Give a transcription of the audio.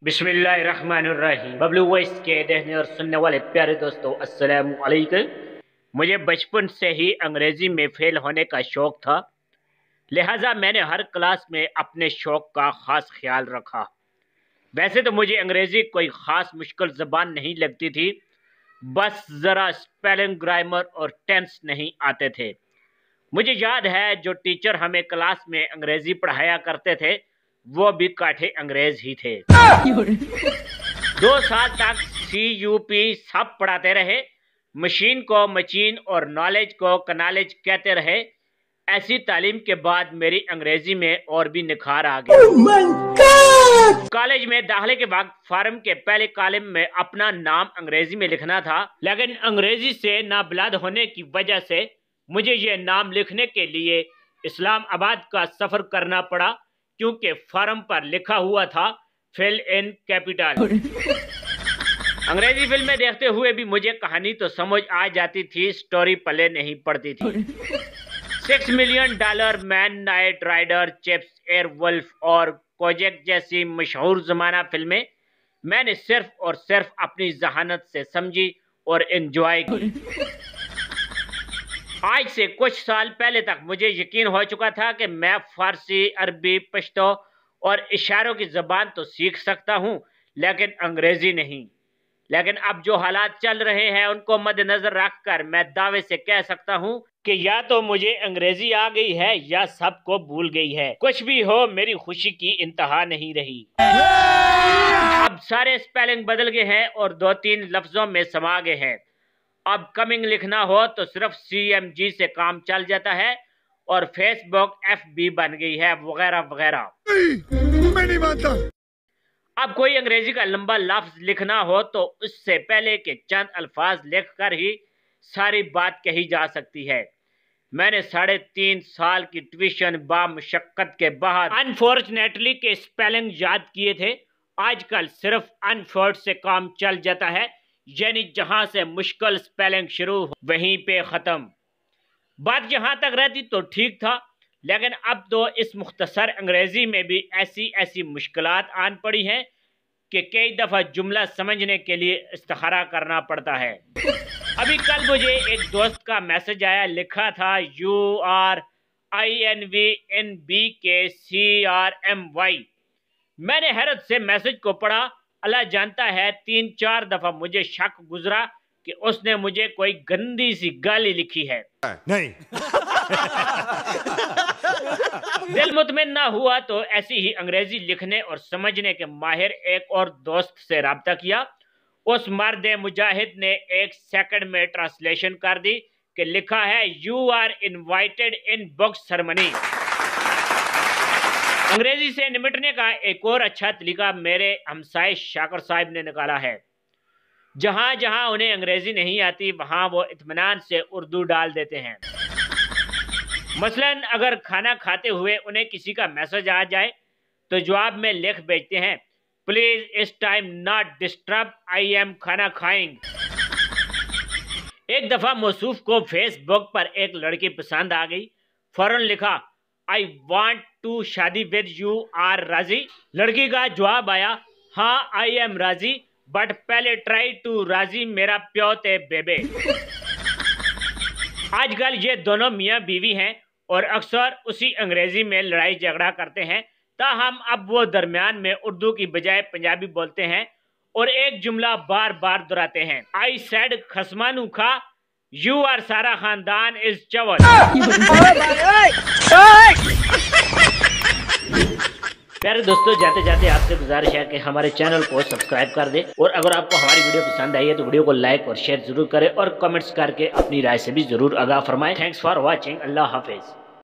बिस्मिल्लाहिर्रहमानिर्रहीम। बबलू वॉइस के देखने और सुनने वाले प्यारे दोस्तों, अस्सलाम वालेकुम। मुझे बचपन से ही अंग्रेजी में फेल होने का शौक था, लिहाजा मैंने हर क्लास में अपने शौक का ख़ास ख्याल रखा। वैसे तो मुझे अंग्रेज़ी कोई ख़ास मुश्किल ज़बान नहीं लगती थी, बस ज़रा स्पेलिंग, ग्रामर और टेंस नहीं आते थे। मुझे याद है जो टीचर हमें क्लास में अंग्रेज़ी पढ़ाया करते थे वो भी काठे अंग्रेज ही थे। 2 साल तक CUP सब पढ़ाते रहे, मशीन को मशीन और नॉलेज को कनॉलेज कहते रहे। ऐसी तालीम के बाद मेरी अंग्रेजी में और भी निखार आ गया। कॉलेज में दाखिले के वक्त फॉर्म के पहले कॉलम में अपना नाम अंग्रेजी में लिखना था, लेकिन अंग्रेजी से नाबलद होने की वजह से मुझे ये नाम लिखने के लिए इस्लामाबाद का सफर करना पड़ा, क्योंकि फॉर्म पर लिखा हुआ था फिल इन कैपिटल। अंग्रेजी फिल्में देखते हुए भी मुझे कहानी तो समझ आ जाती थी, स्टोरी पले नहीं पड़ती थी। $6 million, Man Knight Rider, CHiPs, Airwolf और कोजेक जैसी मशहूर जमाना फिल्में मैंने सिर्फ और सिर्फ अपनी जहानत से समझी और एंजॉय की। आज से कुछ साल पहले तक मुझे यकीन हो चुका था कि मैं फारसी, अरबी, पश्तो और इशारों की ज़बान तो सीख सकता हूँ, लेकिन अंग्रेज़ी नहीं। लेकिन अब जो हालात चल रहे हैं उनको मद्देनज़र रखकर मैं दावे से कह सकता हूँ कि या तो मुझे अंग्रेज़ी आ गई है या सबको भूल गई है। कुछ भी हो, मेरी खुशी की इंतहा नहीं रही। अब सारे स्पेलिंग बदल गए हैं और 2-3 लफ्ज़ों में समा गए हैं। अब कमिंग लिखना हो तो सिर्फ CMG से काम चल जाता है और फेसबुक FB बन गई है, वगैरह वगैरह। मैं नहीं मानता। अब कोई अंग्रेजी का लंबा लफ्ज लिखना हो तो उससे पहले के चंद अल्फाज लिखकर ही सारी बात कही जा सकती है। मैंने 3.5 साल की ट्यूशन बामुशक्कत के बाद अनफॉर्चुनेटली के स्पेलिंग याद किए थे। आजकल सिर्फ अनफॉर्ड से काम चल जाता है, यानी जहां से मुश्किल स्पेलिंग शुरू वहीं पे ख़त्म। बात जहां तक रहती तो ठीक था, लेकिन अब तो इस मुख्तसर अंग्रेज़ी में भी ऐसी मुश्किलात आन पड़ी हैं कि कई दफ़ा जुमला समझने के लिए इस्तिखारा करना पड़ता है। अभी कल मुझे एक दोस्त का मैसेज आया, लिखा था URINVNBKCRMY। मैंने हैरत से मैसेज को पढ़ा। अल्लाह जानता है 3-4 दफ़ा मुझे शक गुजरा कि उसने मुझे कोई गंदी सी गाली लिखी है। नहीं। दिल मुतमिन ना हुआ तो ऐसी ही अंग्रेजी लिखने और समझने के माहिर एक और दोस्त से राब्ता किया। उस मर्द मुजाहिद ने 1 सेकंड में ट्रांसलेशन कर दी कि लिखा है you are invited in book ceremony. अंग्रेजी से निपटने का एक और अच्छा तरीका मेरे हमसाय शाकर साहब ने निकाला है। जहां जहां उन्हें अंग्रेजी नहीं आती वहां वो इत्मीनान से उर्दू डाल देते हैं। मसलन अगर खाना खाते हुए उन्हें किसी का मैसेज आ जाए तो जवाब में लिख भेजते हैं, प्लीज इस time not disturb, I am खाना खाइंग। एक दफा मौसूफ को फेसबुक पर एक लड़की पसंद आ गई, फौरन लिखा आई वांट टू शादी विद यू, आर राजी। लड़की का जवाब आया, हाँ आई एम राजी, बट पहले ट्राई टू राजी मेरा प्यो ते बेबे। आजकल ये दोनों मियाँ बीवी हैं और अक्सर उसी अंग्रेजी में लड़ाई झगड़ा करते हैं। ताहम अब वो दरमियान में उर्दू की बजाय पंजाबी बोलते हैं और एक जुमला बार बार दोहराते हैं, आई सेड खसमानू खा, यू आर सारा खानदान इज चवल। प्यारे दोस्तों, जाते जाते आपसे गुजारिश है कि हमारे चैनल को सब्सक्राइब कर दें और अगर आपको हमारी वीडियो पसंद आई है तो वीडियो को लाइक और शेयर जरूर करें और कमेंट्स करके अपनी राय से भी जरूर आगाह फरमाएं। Thanks for watching. अल्लाह हाफिज।